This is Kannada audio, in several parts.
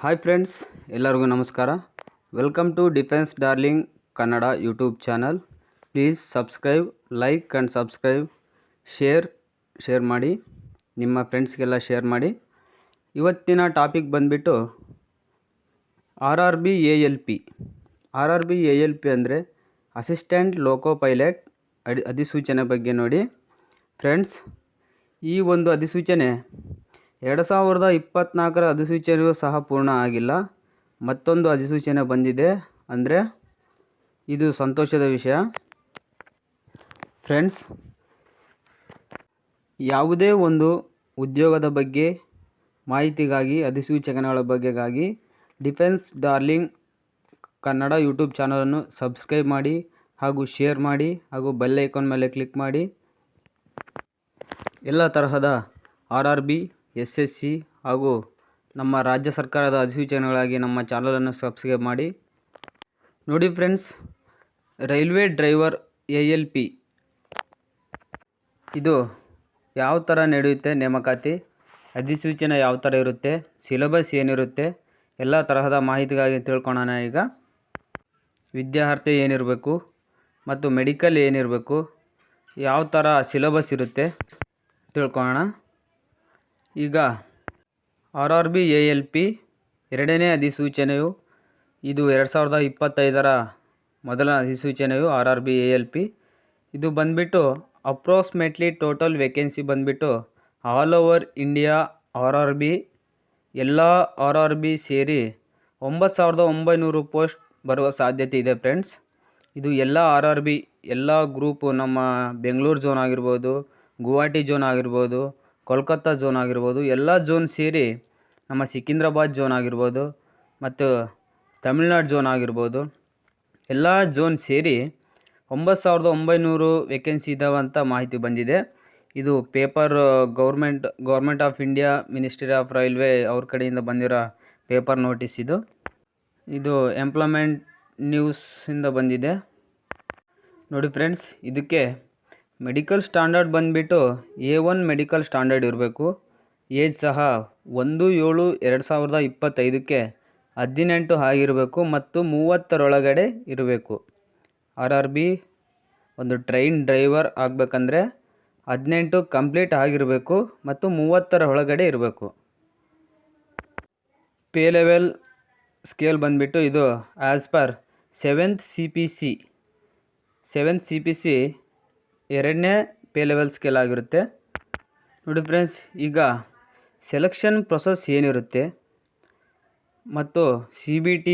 ಹಾಯ್ ಫ್ರೆಂಡ್ಸ್, ಎಲ್ಲರಿಗೂ ನಮಸ್ಕಾರ. Welcome to Defence Darling Kannada YouTube channel. Please subscribe, like and subscribe, share ಮಾಡಿ, ನಿಮ್ಮ ಫ್ರೆಂಡ್ಸ್ಗೆಲ್ಲ ಶೇರ್ ಮಾಡಿ. ಇವತ್ತಿನ ಟಾಪಿಕ್ ಬಂದುಬಿಟ್ಟು RRB ALP. RRB ALP ಅಂದರೆ ಅಸಿಸ್ಟೆಂಟ್ ಲೋಕೋ ಪೈಲಟ್ ಅಧಿಸೂಚನೆ ಬಗ್ಗೆ ನೋಡಿ ಫ್ರೆಂಡ್ಸ್. ಈ ಒಂದು ಅಧಿಸೂಚನೆ 2024 ಅಧಿಸೂಚನೆಯೂ ಸಹ ಪೂರ್ಣ ಆಗಿಲ್ಲ. ಮತ್ತೊಂದು ಅಧಿಸೂಚನೆ ಬಂದಿದೆ ಅಂದರೆ ಇದು ಸಂತೋಷದ ವಿಷಯ ಫ್ರೆಂಡ್ಸ್. ಯಾವುದೇ ಒಂದು ಉದ್ಯೋಗದ ಬಗ್ಗೆ ಮಾಹಿತಿಗಾಗಿ, ಅಧಿಸೂಚನೆಗಳ ಬಗ್ಗೆಗಾಗಿ ಡಿಫೆನ್ಸ್ ಡಾರ್ಲಿಂಗ್ ಕನ್ನಡ ಯೂಟ್ಯೂಬ್ ಚಾನಲನ್ನು ಸಬ್ಸ್ಕ್ರೈಬ್ ಮಾಡಿ ಹಾಗೂ ಶೇರ್ ಮಾಡಿ ಹಾಗೂ ಬೆಲ್ ಐಕಾನ್ ಮೇಲೆ ಕ್ಲಿಕ್ ಮಾಡಿ. ಎಲ್ಲ ತರಹದ RRB, SSC ಹಾಗೂ ನಮ್ಮ ರಾಜ್ಯ ಸರ್ಕಾರದ ಅಧಿಸೂಚನೆಗಳಾಗಿ ನಮ್ಮ ಚಾನಲನ್ನು ಸಬ್ಸ್ಕ್ರೈಬ್ ಮಾಡಿ. ನೋಡಿ ಫ್ರೆಂಡ್ಸ್, ರೈಲ್ವೆ ಡ್ರೈವರ್ ALP ಇದು ಯಾವ ಥರ ನಡೆಯುತ್ತೆ, ನೇಮಕಾತಿ ಅಧಿಸೂಚನೆ ಯಾವ ಥರ ಇರುತ್ತೆ, ಸಿಲೆಬಸ್ ಏನಿರುತ್ತೆ, ಎಲ್ಲ ತರಹದ ಮಾಹಿತಿಗಾಗಿ ತಿಳ್ಕೊಳ್ಳೋಣ. ಈಗ ವಿದ್ಯಾರ್ಥಿ ಏನಿರಬೇಕು ಮತ್ತು ಮೆಡಿಕಲ್ ಏನಿರಬೇಕು, ಯಾವ ಥರ ಸಿಲೆಬಸ್ ಇರುತ್ತೆ ತಿಳ್ಕೊಳ್ಳೋಣ. ಈಗ RRB ALP ಎರಡನೇ ಅಧಿಸೂಚನೆಯು, ಇದು 2025 ಮೊದಲ ಅಧಿಸೂಚನೆಯು RRB ALP. ಇದು ಬಂದುಬಿಟ್ಟು ಅಪ್ರಾಕ್ಸಿಮೇಟ್ಲಿ ಟೋಟಲ್ ವೇಕೆನ್ಸಿ ಬಂದುಬಿಟ್ಟು ಆಲ್ ಓವರ್ ಇಂಡಿಯಾ RRB ಎಲ್ಲ RRB ಸೇರಿ 9,900 ಪೋಸ್ಟ್ ಬರುವ ಸಾಧ್ಯತೆ ಇದೆ ಫ್ರೆಂಡ್ಸ್. ಇದು ಎಲ್ಲ RRB ಎಲ್ಲ ಗ್ರೂಪು, ನಮ್ಮ ಬೆಂಗಳೂರು ಝೋನ್ ಆಗಿರ್ಬೋದು, ಗುವಾಹಟಿ ಝೋನ್ ಆಗಿರ್ಬೋದು, ಕೋಲ್ಕತ್ತಾ ಝೋನ್ ಆಗಿರ್ಬೋದು, ಎಲ್ಲ ಝೋನ್ ಸೇರಿ, ನಮ್ಮ ಸಿಕಿಂದ್ರಾಬಾದ್ ಝೋನ್ ಆಗಿರ್ಬೋದು ಮತ್ತು ತಮಿಳ್ನಾಡು ಝೋನ್ ಆಗಿರ್ಬೋದು, ಎಲ್ಲ ಝೋನ್ ಸೇರಿ 9,900 ವೇಕೆನ್ಸಿ ಇದ್ದಾವಂತ ಮಾಹಿತಿ ಬಂದಿದೆ. ಇದು paper government of India, ministry of railway ಅವ್ರ ಕಡೆಯಿಂದ ಬಂದಿರೋ ಪೇಪರ್ ನೋಟಿಸ್ ಇದು ಎಂಪ್ಲಾಯ್ಮೆಂಟ್ ನ್ಯೂಸಿಂದ ಬಂದಿದೆ ನೋಡಿ ಫ್ರೆಂಡ್ಸ್. ಇದಕ್ಕೆ ಮೆಡಿಕಲ್ ಸ್ಟ್ಯಾಂಡರ್ಡ್ ಬಂದುಬಿಟ್ಟು A1 ಮೆಡಿಕಲ್ ಸ್ಟ್ಯಾಂಡರ್ಡ್ ಇರಬೇಕು. ಏಜ್ ಸಹ 1/7/2025ಕ್ಕೆ 18 ಆಗಿರಬೇಕು ಮತ್ತು 30 ಇರಬೇಕು. RRB ಒಂದು ಟ್ರೈನ್ ಡ್ರೈವರ್ ಆಗಬೇಕಂದ್ರೆ 18 ಕಂಪ್ಲೀಟ್ ಆಗಿರಬೇಕು ಮತ್ತು 30 ಇರಬೇಕು. ಪೇ ಲೆವೆಲ್ ಸ್ಕೇಲ್ ಬಂದುಬಿಟ್ಟು ಇದು ಆ್ಯಸ್ ಪರ್ 7th CPC ಎರಡನೇ ಪೇ ಲೆವೆಲ್ ಸ್ಕೇಲ್ ಆಗಿರುತ್ತೆ ನೋಡಿ ಫ್ರೆಂಡ್ಸ್. ಈಗ ಸೆಲೆಕ್ಷನ್ ಪ್ರೊಸೆಸ್ ಏನಿರುತ್ತೆ ಮತ್ತು CBT,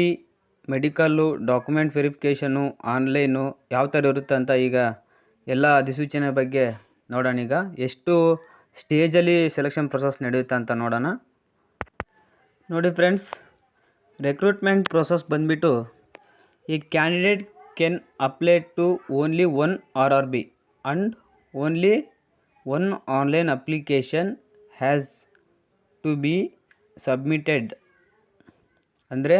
medical, document verification, online ಯಾವ ಥರ ಇರುತ್ತೆ ಅಂತ ಈಗ ಎಲ್ಲ ಅಧಿಸೂಚನೆ ಬಗ್ಗೆ ನೋಡೋಣ. ಈಗ ಎಷ್ಟು ಸ್ಟೇಜಲ್ಲಿ ಸೆಲೆಕ್ಷನ್ ಪ್ರೊಸೆಸ್ ನಡೆಯುತ್ತೆ ಅಂತ ನೋಡೋಣ ನೋಡಿ ಫ್ರೆಂಡ್ಸ್. ರೆಕ್ರೂಟ್ಮೆಂಟ್ ಪ್ರೊಸೆಸ್ ಬಂದುಬಿಟ್ಟು ಈ candidate can apply to only one RRB and only one online application has to be submitted. ಅಂದರೆ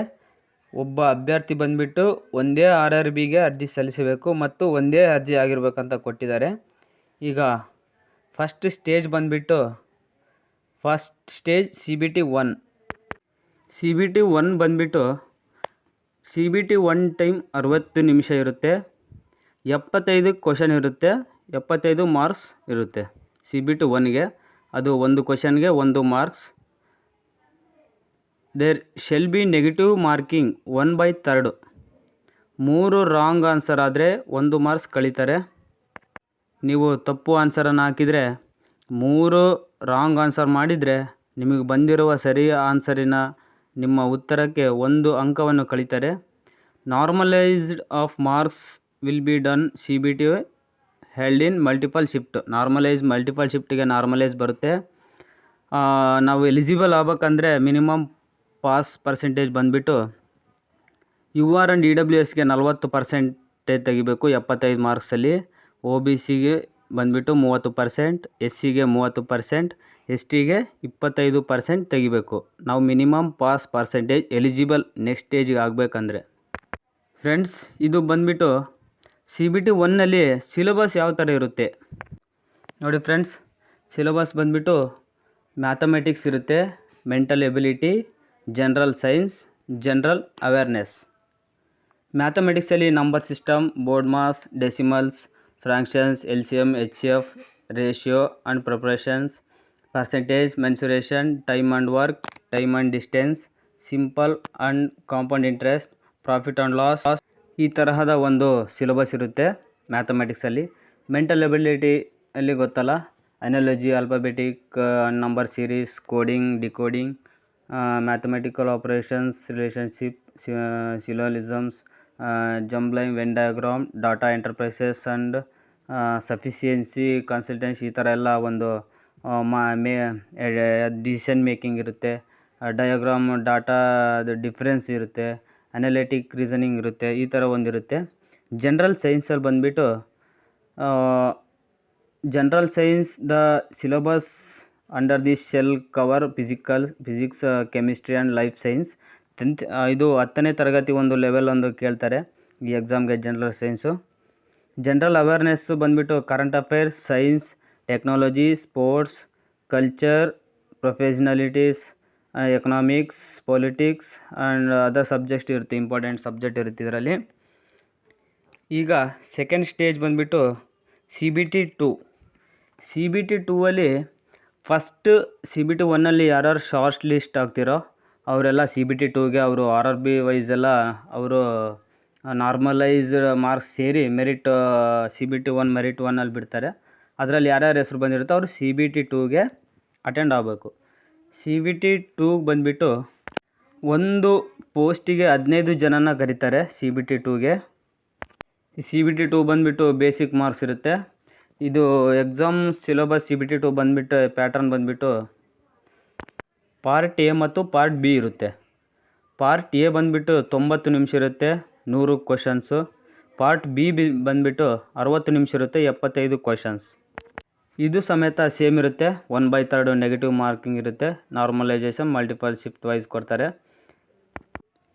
ಒಬ್ಬ ಅಭ್ಯರ್ಥಿ ಬಂದುಬಿಟ್ಟು ಒಂದೇ RRBಗೆ ಅರ್ಜಿ ಸಲ್ಲಿಸಬೇಕು ಮತ್ತು ಒಂದೇ ಅರ್ಜಿ ಆಗಿರಬೇಕಂತ ಕೊಟ್ಟಿದ್ದಾರೆ. ಈಗ ಫಸ್ಟ್ ಸ್ಟೇಜ್ ಬಂದುಬಿಟ್ಟು CBT 1 ಬಂದುಬಿಟ್ಟು CBT 1 ಟೈಮ್ 60 ನಿಮಿಷ ಇರುತ್ತೆ. 75 ಕ್ವಶನ್ ಇರುತ್ತೆ, 75 ಮಾರ್ಕ್ಸ್ ಇರುತ್ತೆ CBT 1ಗೆ. ಅದು ಒಂದು ಕ್ವಶನ್ಗೆ 1 marks. There shall be negative marking 1/3. 3 wrong answer ಆದರೆ 1 ಮಾರ್ಕ್ಸ್ ಕಳೀತಾರೆ. ನೀವು ತಪ್ಪು ಆನ್ಸರನ್ನು ಹಾಕಿದರೆ, 3 ರಾಂಗ್ ಆನ್ಸರ್ ಮಾಡಿದರೆ ನಿಮಗೆ ಬಂದಿರುವ ಸರಿ ಆನ್ಸರಿನ ನಿಮ್ಮ ಉತ್ತರಕ್ಕೆ 1 ಅಂಕವನ್ನು ಕಳೀತಾರೆ. Normalized of marks will be done CBT held in multiple shift. Multiple ಶಿಫ್ಟಿಗೆ ನಾರ್ಮಲೈಸ್ ಬರುತ್ತೆ. ನಾವು ಎಲಿಜಿಬಲ್ ಆಗಬೇಕಂದ್ರೆ ಮಿನಿಮಮ್ ಪಾಸ್ ಪರ್ಸೆಂಟೇಜ್ ಬಂದುಬಿಟ್ಟು UR ಆ್ಯಂಡ್ EWSಗೆ 40% ತೆಗಿಬೇಕು 75 ಮಾರ್ಕ್ಸಲ್ಲಿ. OBCಗೆ ಬಂದುಬಿಟ್ಟು 30%, SCಗೆ 30%, STಗೆ 25% ತೆಗಿಬೇಕು. ನಾವು minimum pass percentage eligible next ಸ್ಟೇಜಿಗೆ ಆಗಬೇಕಂದ್ರೆ ಫ್ರೆಂಡ್ಸ್. ಇದು ಬಂದುಬಿಟ್ಟು CBT 1ನಲ್ಲಿ ಸಿಲೆಬಸ್ ಯಾವ ಥರ ಇರುತ್ತೆ ನೋಡಿ ಫ್ರೆಂಡ್ಸ್. ಸಿಲೆಬಸ್ ಬಂದುಬಿಟ್ಟು ಮ್ಯಾಥಮೆಟಿಕ್ಸ್ ಇರುತ್ತೆ, mental ability, general science, general awareness. ಮ್ಯಾಥಮೆಟಿಕ್ಸಲ್ಲಿ number system, BODMAS, decimals, fractions, LCM, HCF, ratio and proportions, percentage, mensuration, time and work, time and distance, simple and compound interest, profit and loss, ಈ ತರಹದ ಒಂದು ಸಿಲೆಬಸ್ ಇರುತ್ತೆ ಮ್ಯಾಥಮೆಟಿಕ್ಸಲ್ಲಿ. ಮೆಂಟಲ್ ಎಬಿಲಿಟಿ ಅಲ್ಲಿ ಗೊತ್ತಲ್ಲ, analogy, alphabetic, number series, coding, decoding, mathematical operations, relationship, syllogisms, jumbling, venn diagram, data enterprises and sufficiency, consultancy, ಈ ಥರ ಎಲ್ಲ ಒಂದು ಡಿಸಿಷನ್ ಮೇಕಿಂಗ್ ಇರುತ್ತೆ. ಡಯಾಗ್ರಾಮ್, ಡಾಟಾ ಡಿಫರೆನ್ಸ್ ಇರುತ್ತೆ, ಅನಾಲಿಟಿಕ್ ರೀಸನಿಂಗ್ ಇರುತ್ತೆ, ಈ ಥರ ಒಂದಿರುತ್ತೆ. ಜನರಲ್ ಸೈನ್ಸಲ್ಲಿ ಬಂದುಬಿಟ್ಟು general science the syllabus under the shall cover physics, chemistry and life science. ಇದು 10ನೇ ತರಗತಿ ಒಂದು ಲೆವೆಲ್ ಒಂದು ಕೇಳ್ತಾರೆ ಈ ಎಕ್ಸಾಮ್ಗೆ ಜನರಲ್ ಸೈನ್ಸು. ಜನರಲ್ ಅವೇರ್ನೆಸ್ಸು ಬಂದುಬಿಟ್ಟು current affairs, science, technology, sports, culture, personalities, economics, politics and other subjects ಇರುತ್ತೆ, ಇಂಪಾರ್ಟೆಂಟ್ ಸಬ್ಜೆಕ್ಟ್ ಇರುತ್ತೆ ಇದರಲ್ಲಿ. ಈಗ ಸೆಕೆಂಡ್ ಸ್ಟೇಜ್ ಬಂದುಬಿಟ್ಟು CBT 2. CBT 2ಅಲ್ಲಿ ಫಸ್ಟ್ CBT 1ಅಲ್ಲಿ ಯಾರು ಶಾರ್ಟ್ ಲಿಸ್ಟ್ ಆಗ್ತಿರೋ ಅವರೆಲ್ಲ CBT 2ಗೆ ಅವರು RRB ವೈಸ್ ಎಲ್ಲ ಅವರು ನಾರ್ಮಲೈಸ್ಡ್ ಮಾರ್ಕ್ಸ್ ಸೇರಿ ಮೆರಿಟ್ CBT 1 ಮೆರಿಟ್ 1ಅಲ್ಲಿ ಬಿಡ್ತಾರೆ. ಅದರಲ್ಲಿ ಯಾರ್ಯಾರ ಹೆಸರು ಬಂದಿರುತ್ತೋ ಅವರು CBT 2ಗೆ ಅಟೆಂಡ್ ಆಗಬೇಕು. CBT 2ಗೆ ಬಂದುಬಿಟ್ಟು ಒಂದು ಪೋಸ್ಟಿಗೆ 15 ಜನನ ಕರೀತಾರೆ CBT 2ಗೆ. ಈ CBT 2 ಬಂದುಬಿಟ್ಟು ಬೇಸಿಕ್ ಮಾರ್ಕ್ಸ್ ಇರುತ್ತೆ. ಇದು ಎಕ್ಸಾಮ್ ಸಿಲೆಬಸ್ CBT 2 ಬಂದುಬಿಟ್ಟು ಪ್ಯಾಟರ್ನ್ ಬಂದುಬಿಟ್ಟು ಪಾರ್ಟ್ A ಮತ್ತು ಪಾರ್ಟ್ B ಇರುತ್ತೆ. ಪಾರ್ಟ್ A ಬಂದುಬಿಟ್ಟು 90 ನಿಮಿಷ ಇರುತ್ತೆ, 100 ಕ್ವಶನ್ಸು. ಪಾರ್ಟ್ B ಬಂದುಬಿಟ್ಟು 60 ನಿಮಿಷ ಇರುತ್ತೆ, 75 ಕ್ವಶನ್ಸ್. ಇದು ಸಮೇತ ಸೇಮ್ ಇರುತ್ತೆ. 1/3 ನೆಗೆಟಿವ್ ಮಾರ್ಕಿಂಗ್ ಇರುತ್ತೆ. ನಾರ್ಮಲೈಸೇಷನ್, ಮಲ್ಟಿಪಲ್ ಶಿಫ್ಟ್ ವೈಸ್ ಕೊಡ್ತಾರೆ.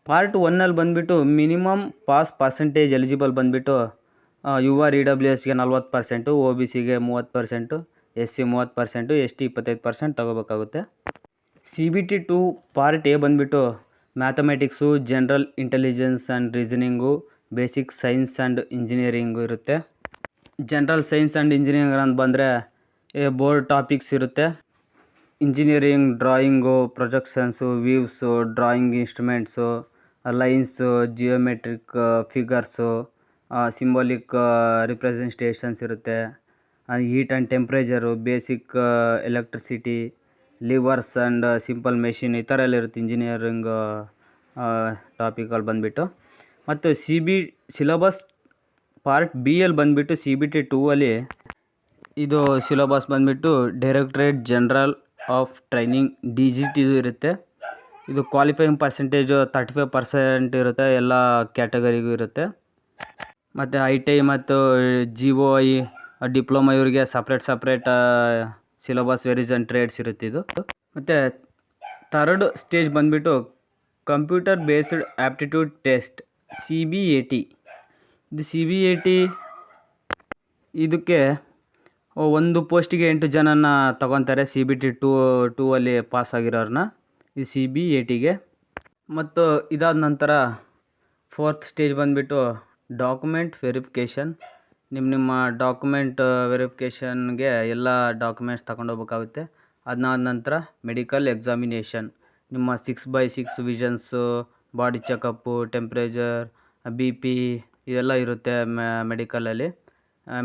ಪಾರ್ಟ್ 1ಅಲ್ಲಿ ಬಂದುಬಿಟ್ಟು ಮಿನಿಮಮ್ ಪಾಸ್ ಪರ್ಸೆಂಟೇಜ್ ಎಲಿಜಿಬಲ್ ಬಂದುಬಿಟ್ಟು UR EWSಗೆ 40%, OBCಗೆ 30%, SC 30%, ST 25% ತಗೋಬೇಕಾಗುತ್ತೆ. CBT 2 ಪಾರ್ಟ್ A ಬಂದುಬಿಟ್ಟು mathematics, general intelligence and reasoning, basic science and engineering ಇರುತ್ತೆ. ಜನರಲ್ ಸೈನ್ಸ್ ಆ್ಯಂಡ್ ಇಂಜಿನಿಯರಿಂಗ್ ಅಂತ ಬಂದರೆ ಬೋರ್ಡ್ ಟಾಪಿಕ್ಸ್ ಇರುತ್ತೆ. Engineering, drawing, projections, views, drawing instruments, lines, geometric figures, symbolic representations ಇರುತ್ತೆ. Heat and temperature, basic electricity, levers and simple machine, ಈ ಥರ ಎಲ್ಲ ಇರುತ್ತೆ ಇಂಜಿನಿಯರಿಂಗ್ ಟಾಪಿಕಲ್ಲಿ ಬಂದುಬಿಟ್ಟು. ಮತ್ತು ಸಿಲೆಬಸ್ ಪಾರ್ಟ್ B ಅಲ್ಲಿ ಬಂದುಬಿಟ್ಟು CBT 2ಅಲ್ಲಿ ಇದು ಸಿಲೆಬಸ್ ಬಂದುಬಿಟ್ಟು directorate general of training DGT ಇರುತ್ತೆ. ಇದು ಕ್ವಾಲಿಫೈಯಿಂಗ್ ಪರ್ಸೆಂಟೇಜು 35% ಇರುತ್ತೆ, ಎಲ್ಲ ಕ್ಯಾಟಗರಿಗೂ ಇರುತ್ತೆ. ಮತ್ತು ITI ಮತ್ತು GOI ಡಿಪ್ಲೊಮಾ ಇವರಿಗೆ separate syllabus varies and trades ಇರುತ್ತೆ ಇದು. ಮತ್ತು ಥರ್ಡ್ ಸ್ಟೇಜ್ ಬಂದುಬಿಟ್ಟು computer based aptitude test CBAT. ಇದು CBAT ಇದಕ್ಕೆ ಒಂದು ಪೋಸ್ಟಿಗೆ 8 ಜನನ ತಗೊತಾರೆ CBT 2ಅಲ್ಲಿ ಪಾಸ್ ಆಗಿರೋರನ್ನ ಈ CBATಗೆ. ಮತ್ತು ಇದಾದ ನಂತರ ಫೋರ್ತ್ ಸ್ಟೇಜ್ ಬಂದುಬಿಟ್ಟು ಡಾಕ್ಯುಮೆಂಟ್ ವೆರಿಫಿಕೇಷನ್. ನಿಮ್ಮ ಡಾಕ್ಯುಮೆಂಟ್ ವೆರಿಫಿಕೇಷನ್ಗೆ ಎಲ್ಲ ಡಾಕ್ಯುಮೆಂಟ್ಸ್ ತಗೊಂಡೋಗ್ಬೇಕಾಗುತ್ತೆ. ಅದಾದ ನಂತರ ಮೆಡಿಕಲ್ ಎಕ್ಸಾಮಿನೇಷನ್, ನಿಮ್ಮ 6/6 ವಿಷನ್ಸು, ಬಾಡಿ ಚೆಕಪ್ಪು, ಟೆಂಪ್ರೇಚರ್, BP ಇವೆಲ್ಲ ಇರುತ್ತೆ ಮೆಡಿಕಲಲ್ಲಿ,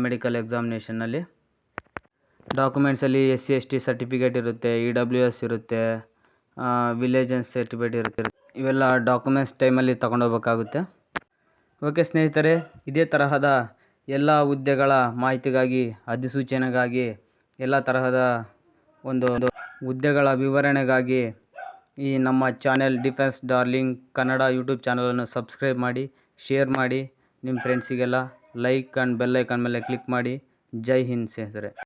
ಮೆಡಿಕಲ್ ಎಕ್ಸಾಮಿನೇಷನಲ್ಲಿ. ಡಾಕ್ಯುಮೆಂಟ್ಸಲ್ಲಿ SC ST ಸರ್ಟಿಫಿಕೇಟ್ ಇರುತ್ತೆ, EWS ಇರುತ್ತೆ, ವಿಲೇಜೆನ್ಸ್ ಸರ್ಟಿಫಿಕೇಟ್ ಇರುತ್ತೆ. ಇವೆಲ್ಲ ಡಾಕ್ಯುಮೆಂಟ್ಸ್ ಟೈಮಲ್ಲಿ ತಗೊಂಡೋಗ್ಬೇಕಾಗುತ್ತೆ. ಓಕೆ ಸ್ನೇಹಿತರೆ, ಇದೇ ತರಹದ ಎಲ್ಲ ಹುದ್ದೆಗಳ ಮಾಹಿತಿಗಾಗಿ, ಅಧಿಸೂಚನೆಗಾಗಿ, ಎಲ್ಲ ತರಹದ ಒಂದು ಹುದ್ದೆಗಳ ವಿವರಣೆಗಾಗಿ ಈ ನಮ್ಮ channel defence Darling Kannada YouTube ಚಾನಲನ್ನು ಸಬ್ಸ್ಕ್ರೈಬ್ ಮಾಡಿ, ಶೇರ್ ಮಾಡಿ, ನಿಮ್ಮ ಫ್ರೆಂಡ್ಸಿಗೆಲ್ಲ ಲೈಕ್ ಆ್ಯಂಡ್ ಬೆಲ್ ಐಕಾನ್ ಮೇಲೆ ಕ್ಲಿಕ್ ಮಾಡಿ. ಜೈ ಹಿಂದ್ ಸ್ನೇಹಿತರೆ.